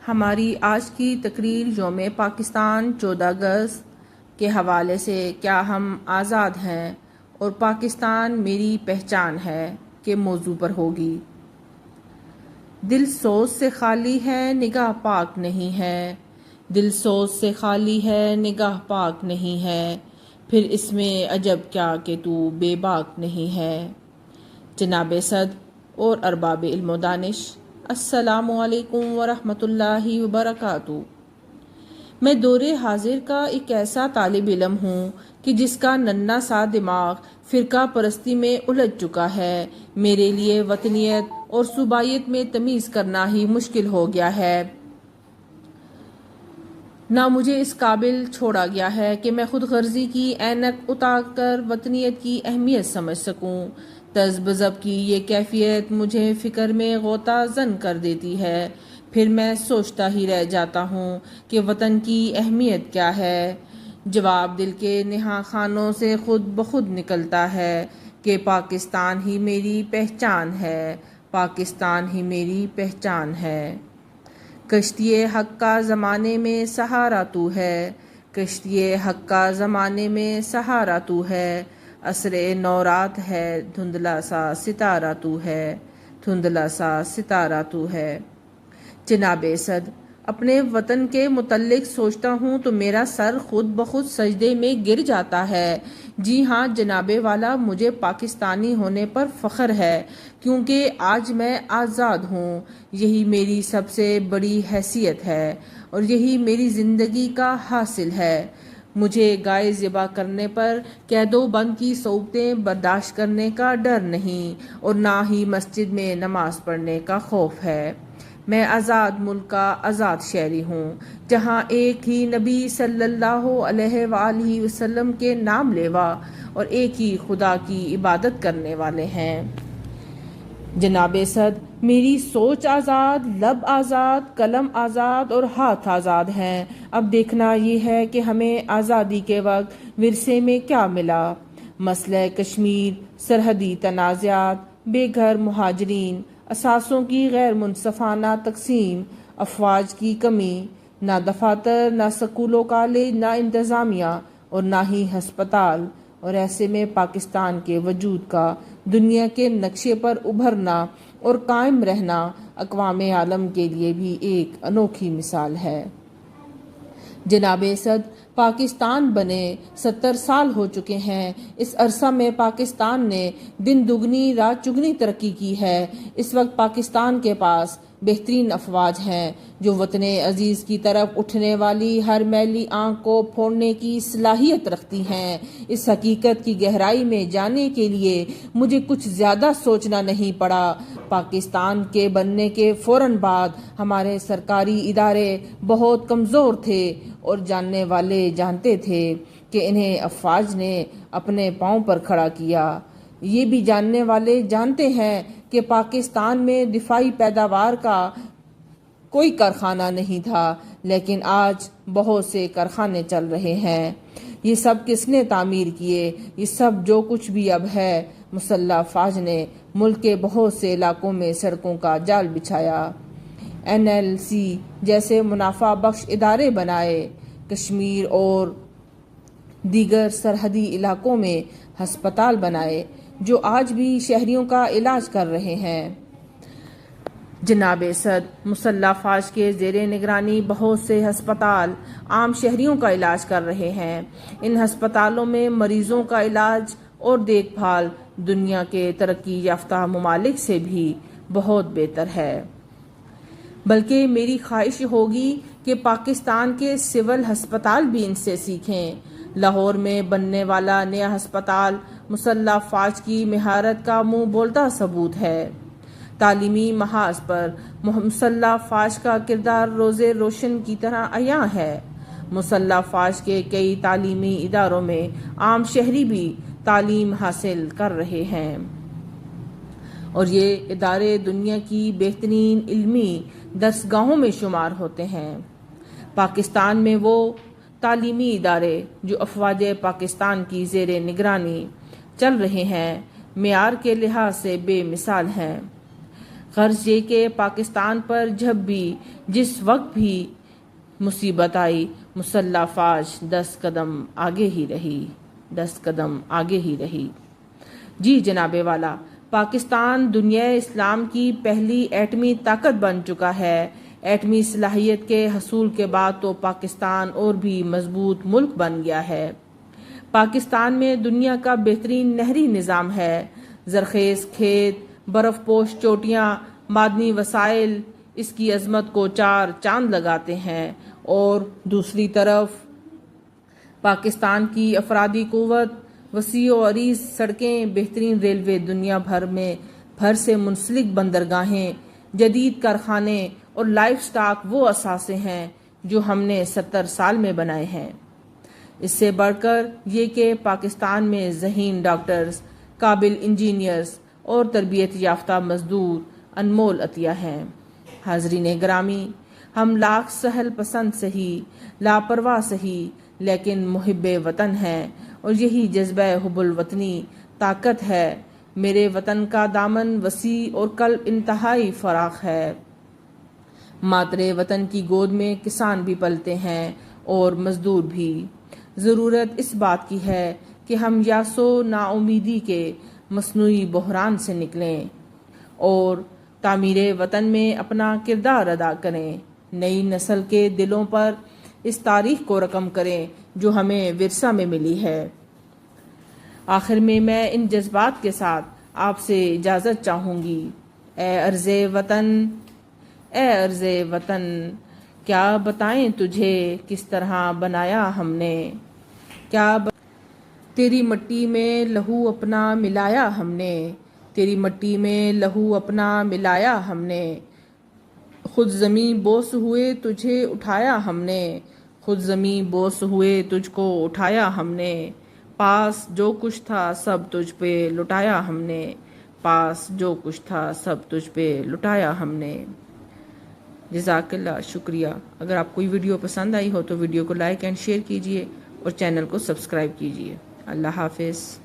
ہماری آج کی تقریر یوم پاکستان 14 اگست کے حوالے سے کیا ہم آزاد ہیں اور پاکستان میری پہچان ہے کے موضوع پر ہوگی۔ دل سوز سے خالی ہے نگاہ پاک نہیں ہے، دل سوز سے خالی ہے نگاہ پاک نہیں ہے، پھر اس میں عجب کیا کہ تو بے باک نہیں ہے۔ جناب صدر اور ارباب علم و دانش، السلام علیکم ورحمۃ اللہ وبرکاتہ۔ میں دور حاضر کا ایک ایسا طالب علم ہوں کہ جس کا ننھا سا دماغ فرقہ پرستی میں الجھ چکا ہے۔ میرے لیے وطنیت اور صوبائیت میں تمیز کرنا ہی مشکل ہو گیا ہے۔ نہ مجھے اس قابل چھوڑا گیا ہے کہ میں خود غرضی کی اینک اتار کر وطنیت کی اہمیت سمجھ سکوں۔ تذب ذب کی یہ کیفیت مجھے فکر میں غوطہ زن کر دیتی ہے۔ پھر میں سوچتا ہی رہ جاتا ہوں کہ وطن کی اہمیت کیا ہے۔ جواب دل کے نہا خانوں سے خود بخود نکلتا ہے کہ پاکستان ہی میری پہچان ہے، پاکستان ہی میری پہچان ہے۔ کشتی حق کا زمانے میں سہارا تو ہے، کشتی حق کا زمانے میں سہارا تو ہے، عصر نورات ہے دھندلا سا ستارہ تو ہے، دھندلا سا ستارہ تو ہے۔ جناب صدر، اپنے وطن کے متعلق سوچتا ہوں تو میرا سر خود بخود سجدے میں گر جاتا ہے۔ جی ہاں جناب والا، مجھے پاکستانی ہونے پر فخر ہے کیونکہ آج میں آزاد ہوں۔ یہی میری سب سے بڑی حیثیت ہے اور یہی میری زندگی کا حاصل ہے۔ مجھے گائے ذبح کرنے پر قید و بند کی صعوبتیں برداشت کرنے کا ڈر نہیں اور نہ ہی مسجد میں نماز پڑھنے کا خوف ہے۔ میں آزاد ملک کا آزاد شہری ہوں جہاں ایک ہی نبی صلی اللہ علیہ وآلہ وسلم کے نام لیوا اور ایک ہی خدا کی عبادت کرنے والے ہیں۔ جناب صدر، میری سوچ آزاد، لب آزاد، قلم آزاد اور ہاتھ آزاد ہیں۔ اب دیکھنا یہ ہے کہ ہمیں آزادی کے وقت ورثے میں کیا ملا۔ مسئلہ کشمیر، سرحدی تنازعات، بے گھر مہاجرین، اثاثوں کی غیر منصفانہ تقسیم، افواج کی کمی، نہ دفاتر، نہ سکول و کالج، نہ انتظامیہ اور نہ ہی ہسپتال، اور ایسے میں پاکستان کے وجود کا دنیا کے نقشے پر ابھرنا اور قائم رہنا اقوام عالم کے لیے بھی ایک انوکھی مثال ہے۔ جناب صدر، پاکستان بنے 70 سال ہو چکے ہیں۔ اس عرصہ میں پاکستان نے دن دگنی رات چگنی ترقی کی ہے۔ اس وقت پاکستان کے پاس بہترین افواج ہیں جو وطن عزیز کی طرف اٹھنے والی ہر میلی آنکھ کو پھوڑنے کی صلاحیت رکھتی ہیں۔ اس حقیقت کی گہرائی میں جانے کے لیے مجھے کچھ زیادہ سوچنا نہیں پڑا۔ پاکستان کے بننے کے فوراً بعد ہمارے سرکاری ادارے بہت کمزور تھے اور جاننے والے جانتے تھے کہ انہیں افواج نے اپنے پاؤں پر کھڑا کیا۔ یہ بھی جاننے والے جانتے ہیں کہ پاکستان میں دفاعی پیداوار کا کوئی کارخانہ نہیں تھا، لیکن آج بہت سے کارخانے چل رہے ہیں۔ یہ سب کس نے تعمیر کیے؟ یہ سب جو کچھ بھی اب ہے، مسلح افواج نے ملک کے بہت سے علاقوں میں سڑکوں کا جال بچھایا، NLC جیسے منافع بخش ادارے بنائے، کشمیر اور دیگر سرحدی علاقوں میں ہسپتال بنائے جو آج بھی شہریوں کا علاج کر رہے ہیں۔ جناب صدر، مسلح افواج کے زیر نگرانی بہت سے ہسپتال عام شہریوں کا علاج کر رہے ہیں۔ ان ہسپتالوں میں مریضوں کا علاج اور دیکھ بھال دنیا کے ترقی یافتہ ممالک سے بھی بہت بہتر ہے۔ بلکہ میری خواہش ہوگی کہ پاکستان کے سول ہسپتال بھی ان سے سیکھیں۔ لاہور میں بننے والا نیا ہسپتال مسلح افواج کی مہارت کا منہ بولتا ثبوت ہے۔ تعلیمی محاذ پر مسلح افواج کا کردار روز روشن کی طرح عیاں ہے۔ مسلح افواج کے کئی تعلیمی اداروں میں عام شہری بھی تعلیم حاصل کر رہے ہیں اور یہ ادارے دنیا کی بہترین علمی درسگاہوں میں شمار ہوتے ہیں۔ پاکستان میں وہ تعلیمی ادارے جو افواج پاکستان کی زیر نگرانی چل رہے ہیں معیار کے لحاظ سے بے مثال ہیں۔ غرض یہ کہ پاکستان پر جب بھی جس وقت بھی مصیبت آئی مسلح فوج 10 قدم آگے ہی رہی، 10 قدم آگے ہی رہی۔ جی جناب والا، پاکستان دنیا اسلام کی پہلی ایٹمی طاقت بن چکا ہے۔ ایٹمی صلاحیت کے حصول کے بعد تو پاکستان اور بھی مضبوط ملک بن گیا ہے۔ پاکستان میں دنیا کا بہترین نہری نظام ہے۔ زرخیز کھیت، برف پوش چوٹیاں، معدنی وسائل اس کی عظمت کو 4 چاند لگاتے ہیں، اور دوسری طرف پاکستان کی افرادی قوت، وسیع و عریض سڑکیں، بہترین ریلوے، دنیا بھر سے منسلک بندرگاہیں، جدید کارخانے اور لائف سٹاک وہ اثاثے ہیں جو ہم نے 70 سال میں بنائے ہیں۔ اس سے بڑھ کر یہ کہ پاکستان میں ذہین ڈاکٹرز، قابل انجینئرز اور تربیت یافتہ مزدور انمول عطیہ ہیں۔ حاضرین گرامی، ہم لاکھ سہل پسند سہی، لاپرواہ سہی، لیکن محب وطن ہیں، اور یہی جذبہ حب الوطنی طاقت ہے۔ میرے وطن کا دامن وسیع اور قلب انتہائی فراخ ہے۔ مادر وطن کی گود میں کسان بھی پلتے ہیں اور مزدور بھی۔ ضرورت اس بات کی ہے کہ ہم یاس و ناامیدی کے مصنوعی بحران سے نکلیں اور تعمیر وطن میں اپنا کردار ادا کریں، نئی نسل کے دلوں پر اس تاریخ کو رقم کریں جو ہمیں ورثہ میں ملی ہے۔ آخر میں ان جذبات کے ساتھ آپ سے اجازت چاہوں گی۔ اے ارض وطن، اے ارض وطن، کیا بتائیں تجھے کس طرح بنایا ہم نے، تیری مٹی میں لہو اپنا ملایا ہم نے، تیری مٹی میں لہو اپنا ملایا ہم نے، خود زمیں بوس ہوئے تجھے اٹھایا ہم نے، خود زمیں بوس ہوئے تجھ کو اٹھایا ہم نے، پاس جو کچھ تھا سب تجھ پہ لٹایا ہم نے، پاس جو کچھ تھا سب تجھ پہ لٹایا ہم نے۔ جزاک اللہ، شکریہ۔ اگر آپ کو یہ ویڈیو پسند آئی ہو تو ویڈیو کو لائک اینڈ شیئر کیجیے اور چینل کو سبسکرائب کیجیے۔ اللہ حافظ۔